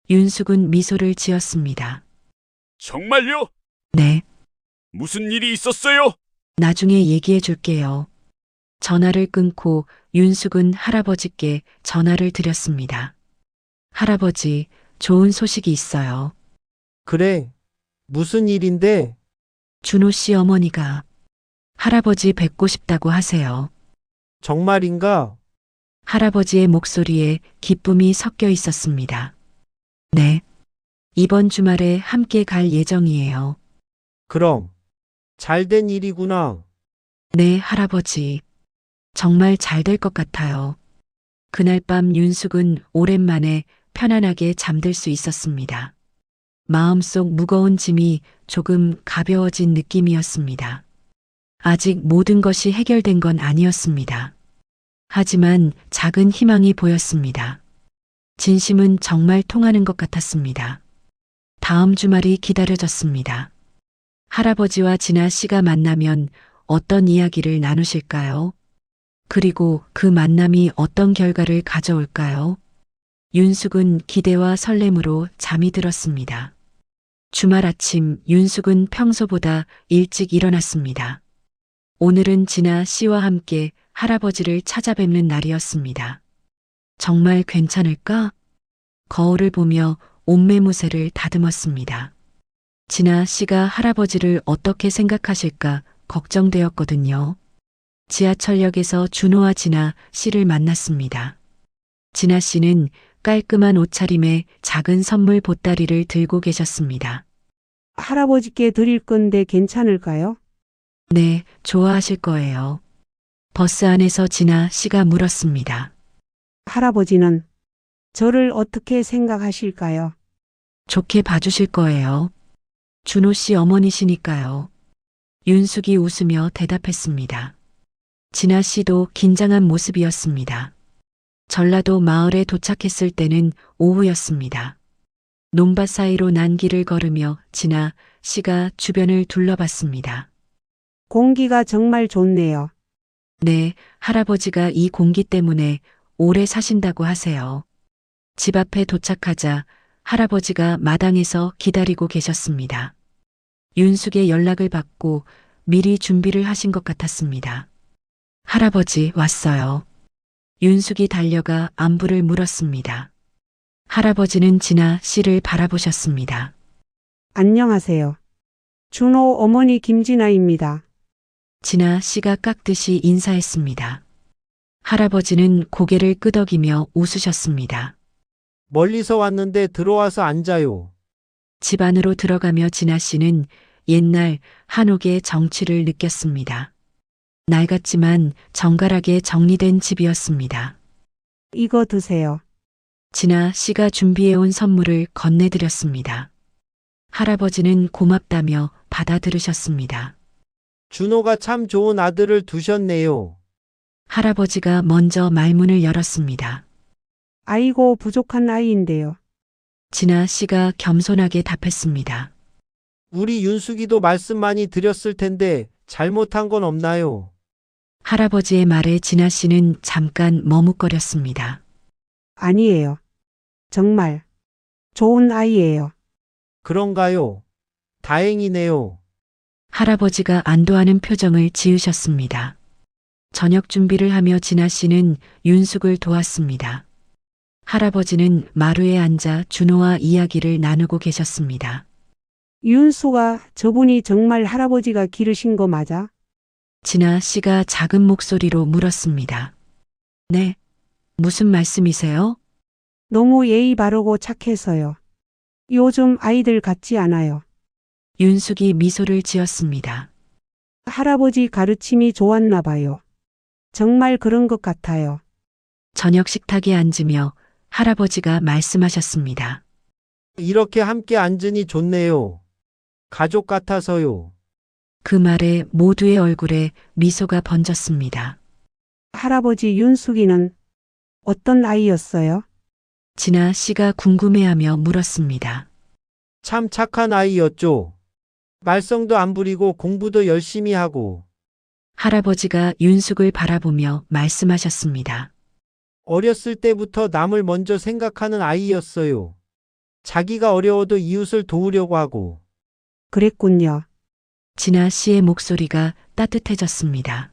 [SPEAKER 1] 윤숙은 미소를 지었습니다.
[SPEAKER 4] 정말요?
[SPEAKER 1] 네.
[SPEAKER 4] 무슨 일이 있었어요?
[SPEAKER 1] 나중에 얘기해 줄게요. 전화를 끊고 윤숙은 할아버지께 전화를 드렸습니다. 할아버지, 좋은 소식이 있어요.
[SPEAKER 2] 그래. 무슨 일인데?
[SPEAKER 1] 준호 씨 어머니가 할아버지 뵙고 싶다고 하세요.
[SPEAKER 2] 정말인가?
[SPEAKER 1] 할아버지의 목소리에 기쁨이 섞여 있었습니다. 네. 이번 주말에 함께 갈 예정이에요.
[SPEAKER 2] 그럼 잘된 일이구나.
[SPEAKER 1] 네, 할아버지. 정말 잘 될 것 같아요. 그날 밤 윤숙은 오랜만에 편안하게 잠들 수 있었습니다. 마음속 무거운 짐이 조금 가벼워진 느낌이었습니다. 아직 모든 것이 해결된 건 아니었습니다. 하지만 작은 희망이 보였습니다. 진심은 정말 통하는 것 같았습니다. 다음 주말이 기다려졌습니다. 할아버지와 진아 씨가 만나면 어떤 이야기를 나누실까요? 그리고 그 만남이 어떤 결과를 가져올까요? 윤숙은 기대와 설렘으로 잠이 들었습니다. 주말 아침 윤숙은 평소보다 일찍 일어났습니다. 오늘은 진아 씨와 함께 할아버지를 찾아뵙는 날이었습니다. 정말 괜찮을까? 거울을 보며 옷매무새를 다듬었습니다. 진아 씨가 할아버지를 어떻게 생각하실까 걱정되었거든요. 지하철역에서 준호와 진아 씨를 만났습니다. 진아 씨는 깔끔한 옷차림에 작은 선물 보따리를 들고 계셨습니다.
[SPEAKER 5] 할아버지께 드릴 건데 괜찮을까요?
[SPEAKER 1] 네, 좋아하실 거예요. 버스 안에서 진아 씨가 물었습니다.
[SPEAKER 5] 할아버지는 저를 어떻게 생각하실까요?
[SPEAKER 1] 좋게 봐주실 거예요. 준호 씨 어머니시니까요. 윤숙이 웃으며 대답했습니다. 진아 씨도 긴장한 모습이었습니다. 전라도 마을에 도착했을 때는 오후였습니다. 논밭 사이로 난 길을 걸으며 진아 씨가 주변을 둘러봤습니다.
[SPEAKER 5] 공기가 정말 좋네요.
[SPEAKER 1] 네, 할아버지가 이 공기 때문에 오래 사신다고 하세요. 집 앞에 도착하자 할아버지가 마당에서 기다리고 계셨습니다. 윤숙의 연락을 받고 미리 준비를 하신 것 같았습니다. 할아버지 왔어요. 윤숙이 달려가 안부를 물었습니다. 할아버지는 진아 씨를 바라보셨습니다.
[SPEAKER 5] 안녕하세요. 준호 어머니 김진아입니다.
[SPEAKER 1] 진아 씨가 깍듯이 인사했습니다. 할아버지는 고개를 끄덕이며 웃으셨습니다.
[SPEAKER 2] 멀리서 왔는데 들어와서 앉아요.
[SPEAKER 1] 집 안으로 들어가며 진아 씨는 옛날 한옥의 정취를 느꼈습니다. 낡았지만 정갈하게 정리된 집이었습니다.
[SPEAKER 5] 이거 드세요.
[SPEAKER 1] 진아 씨가 준비해온 선물을 건네드렸습니다. 할아버지는 고맙다며 받아들으셨습니다.
[SPEAKER 2] 준호가 참 좋은 아들을 두셨네요.
[SPEAKER 1] 할아버지가 먼저 말문을 열었습니다.
[SPEAKER 5] 아이고 부족한 아이인데요.
[SPEAKER 1] 진아 씨가 겸손하게 답했습니다.
[SPEAKER 2] 우리 윤숙이도 말씀 많이 드렸을 텐데 잘못한 건 없나요?
[SPEAKER 1] 할아버지의 말에 진아 씨는 잠깐 머뭇거렸습니다.
[SPEAKER 5] 아니에요. 정말 좋은 아이예요.
[SPEAKER 2] 그런가요? 다행이네요.
[SPEAKER 1] 할아버지가 안도하는 표정을 지으셨습니다. 저녁 준비를 하며 진아 씨는 윤숙을 도왔습니다. 할아버지는 마루에 앉아 준호와 이야기를 나누고 계셨습니다.
[SPEAKER 5] 윤수가 저분이 정말 할아버지가 기르신 거 맞아?
[SPEAKER 1] 진아 씨가 작은 목소리로 물었습니다. 네, 무슨 말씀이세요?
[SPEAKER 5] 너무 예의 바르고 착해서요. 요즘 아이들 같지 않아요.
[SPEAKER 1] 윤숙이 미소를 지었습니다.
[SPEAKER 5] 할아버지 가르침이 좋았나 봐요. 정말 그런 것 같아요.
[SPEAKER 1] 저녁 식탁에 앉으며 할아버지가 말씀하셨습니다.
[SPEAKER 2] 이렇게 함께 앉으니 좋네요. 가족 같아서요.
[SPEAKER 1] 그 말에 모두의 얼굴에 미소가 번졌습니다.
[SPEAKER 5] 할아버지 윤숙이는 어떤 아이였어요?
[SPEAKER 1] 진아 씨가 궁금해하며 물었습니다.
[SPEAKER 2] 참 착한 아이였죠. 말썽도 안 부리고 공부도 열심히 하고.
[SPEAKER 1] 할아버지가 윤숙을 바라보며 말씀하셨습니다.
[SPEAKER 2] 어렸을 때부터 남을 먼저 생각하는 아이였어요. 자기가 어려워도 이웃을 도우려고 하고.
[SPEAKER 5] 그랬군요.
[SPEAKER 1] 진아 씨의 목소리가 따뜻해졌습니다.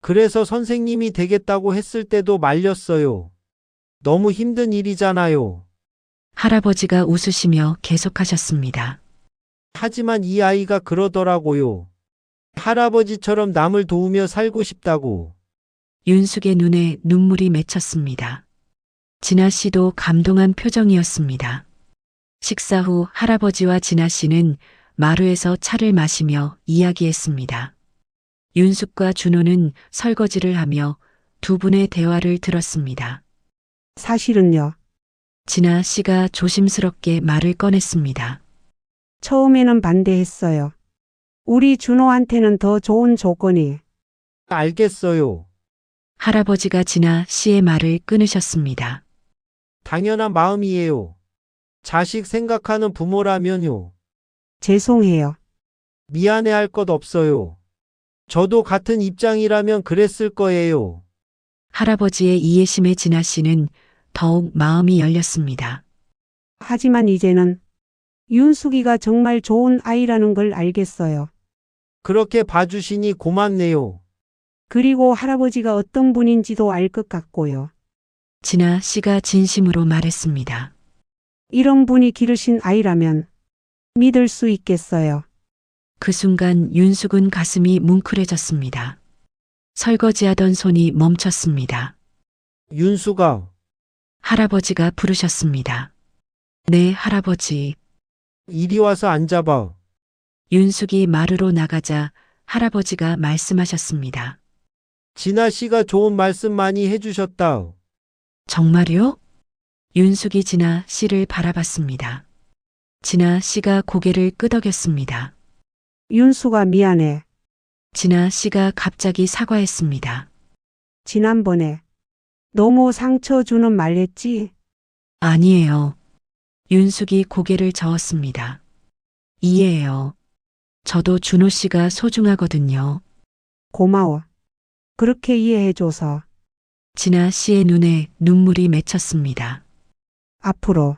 [SPEAKER 2] 그래서 선생님이 되겠다고 했을 때도 말렸어요. 너무 힘든 일이잖아요.
[SPEAKER 1] 할아버지가 웃으시며 계속하셨습니다.
[SPEAKER 2] 하지만 이 아이가 그러더라고요. 할아버지처럼 남을 도우며 살고 싶다고.
[SPEAKER 1] 윤숙의 눈에 눈물이 맺혔습니다. 진아 씨도 감동한 표정이었습니다. 식사 후 할아버지와 진아 씨는 마루에서 차를 마시며 이야기했습니다. 윤숙과 준호는 설거지를 하며 두 분의 대화를 들었습니다.
[SPEAKER 5] 사실은요.
[SPEAKER 1] 진아 씨가 조심스럽게 말을 꺼냈습니다.
[SPEAKER 5] 처음에는 반대했어요. 우리 준호한테는 더 좋은 조건이.
[SPEAKER 2] 알겠어요.
[SPEAKER 1] 할아버지가 진아 씨의 말을 끊으셨습니다.
[SPEAKER 2] 당연한 마음이에요. 자식 생각하는 부모라면요.
[SPEAKER 5] 죄송해요.
[SPEAKER 2] 미안해할 것 없어요. 저도 같은 입장이라면 그랬을 거예요.
[SPEAKER 1] 할아버지의 이해심에 진아 씨는 더욱 마음이 열렸습니다.
[SPEAKER 5] 하지만 이제는 윤숙이가 정말 좋은 아이라는 걸 알겠어요.
[SPEAKER 2] 그렇게 봐주시니 고맙네요.
[SPEAKER 5] 그리고 할아버지가 어떤 분인지도 알 것 같고요.
[SPEAKER 1] 진아 씨가 진심으로 말했습니다.
[SPEAKER 5] 이런 분이 기르신 아이라면 믿을 수 있겠어요.
[SPEAKER 1] 그 순간 윤숙은 가슴이 뭉클해졌습니다. 설거지하던 손이 멈췄습니다.
[SPEAKER 2] 윤수가
[SPEAKER 1] 할아버지가 부르셨습니다. 네, 할아버지.
[SPEAKER 2] 이리 와서 앉아봐.
[SPEAKER 1] 윤숙이 마루로 나가자 할아버지가 말씀하셨습니다.
[SPEAKER 2] 진아 씨가 좋은 말씀 많이 해주셨다.
[SPEAKER 1] 정말요? 윤숙이 진아 씨를 바라봤습니다. 진아 씨가 고개를 끄덕였습니다.
[SPEAKER 5] 윤수가 미안해.
[SPEAKER 1] 진아 씨가 갑자기 사과했습니다.
[SPEAKER 5] 지난번에 너무 상처 주는 말 했지?
[SPEAKER 1] 아니에요. 윤숙이 고개를 저었습니다. 이해해요. 저도 준호 씨가 소중하거든요.
[SPEAKER 5] 고마워. 그렇게 이해해줘서
[SPEAKER 1] 진아 씨의 눈에 눈물이 맺혔습니다.
[SPEAKER 5] 앞으로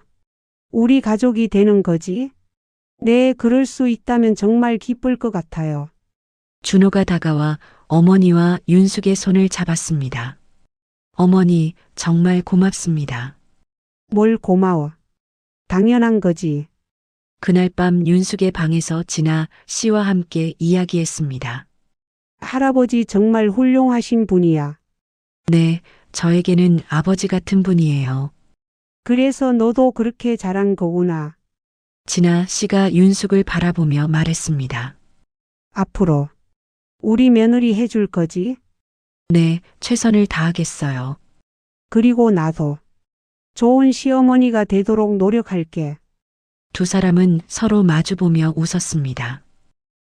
[SPEAKER 5] 우리 가족이 되는 거지? 네, 그럴 수 있다면 정말 기쁠 것 같아요.
[SPEAKER 1] 준호가 다가와 어머니와 윤숙의 손을 잡았습니다. 어머니, 정말 고맙습니다.
[SPEAKER 5] 뭘 고마워. 당연한 거지.
[SPEAKER 1] 그날 밤 윤숙의 방에서 진아 씨와 함께 이야기했습니다.
[SPEAKER 5] 할아버지 정말 훌륭하신 분이야.
[SPEAKER 1] 네, 저에게는 아버지 같은 분이에요.
[SPEAKER 5] 그래서 너도 그렇게 잘한 거구나.
[SPEAKER 1] 진아 씨가 윤숙을 바라보며 말했습니다.
[SPEAKER 5] 앞으로 우리 며느리 해줄 거지?
[SPEAKER 1] 네, 최선을 다하겠어요.
[SPEAKER 5] 그리고 나도 좋은 시어머니가 되도록 노력할게.
[SPEAKER 1] 두 사람은 서로 마주보며 웃었습니다.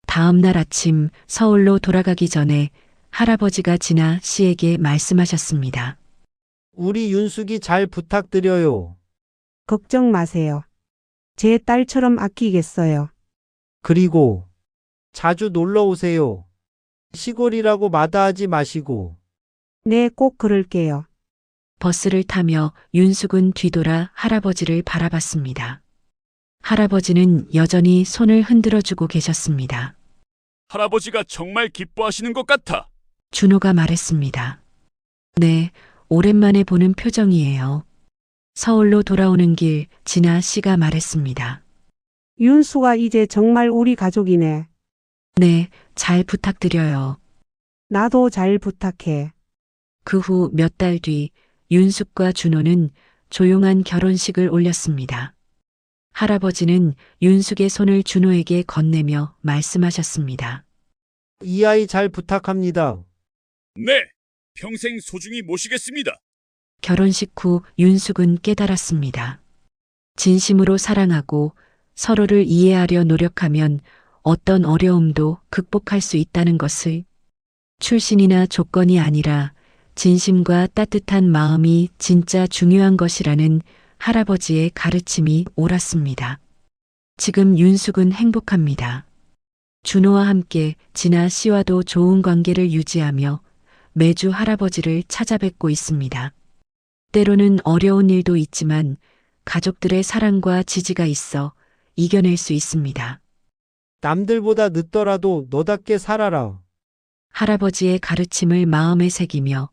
[SPEAKER 1] 다음 날 아침 서울로 돌아가기 전에 할아버지가 진아 씨에게 말씀하셨습니다.
[SPEAKER 2] 우리 윤숙이 잘 부탁드려요.
[SPEAKER 5] 걱정 마세요. 제 딸처럼 아끼겠어요.
[SPEAKER 2] 그리고 자주 놀러 오세요. 시골이라고 마다하지 마시고.
[SPEAKER 5] 네, 꼭 그럴게요.
[SPEAKER 1] 버스를 타며 윤숙은 뒤돌아 할아버지를 바라봤습니다. 할아버지는 여전히 손을 흔들어주고 계셨습니다.
[SPEAKER 4] 할아버지가 정말 기뻐하시는 것 같아.
[SPEAKER 1] 준호가 말했습니다. 네, 오랜만에 보는 표정이에요. 서울로 돌아오는 길 진아 씨가 말했습니다.
[SPEAKER 5] 윤수가 이제 정말 우리 가족이네.
[SPEAKER 1] 네, 잘 부탁드려요.
[SPEAKER 5] 나도 잘 부탁해.
[SPEAKER 1] 그 후 몇 달 뒤 윤숙과 준호는 조용한 결혼식을 올렸습니다. 할아버지는 윤숙의 손을 준호에게 건네며 말씀하셨습니다.
[SPEAKER 2] 이 아이 잘 부탁합니다.
[SPEAKER 4] 네, 평생 소중히 모시겠습니다.
[SPEAKER 1] 결혼식 후 윤숙은 깨달았습니다. 진심으로 사랑하고 서로를 이해하려 노력하면 어떤 어려움도 극복할 수 있다는 것을, 출신이나 조건이 아니라 진심과 따뜻한 마음이 진짜 중요한 것이라는 할아버지의 가르침이 옳았습니다. 지금 윤숙은 행복합니다. 준호와 함께 진아 씨와도 좋은 관계를 유지하며 매주 할아버지를 찾아뵙고 있습니다. 때로는 어려운 일도 있지만 가족들의 사랑과 지지가 있어 이겨낼 수 있습니다.
[SPEAKER 2] 남들보다 늦더라도 너답게 살아라.
[SPEAKER 1] 할아버지의 가르침을 마음에 새기며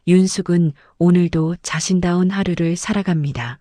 [SPEAKER 1] 윤숙은 오늘도 자신다운 하루를 살아갑니다.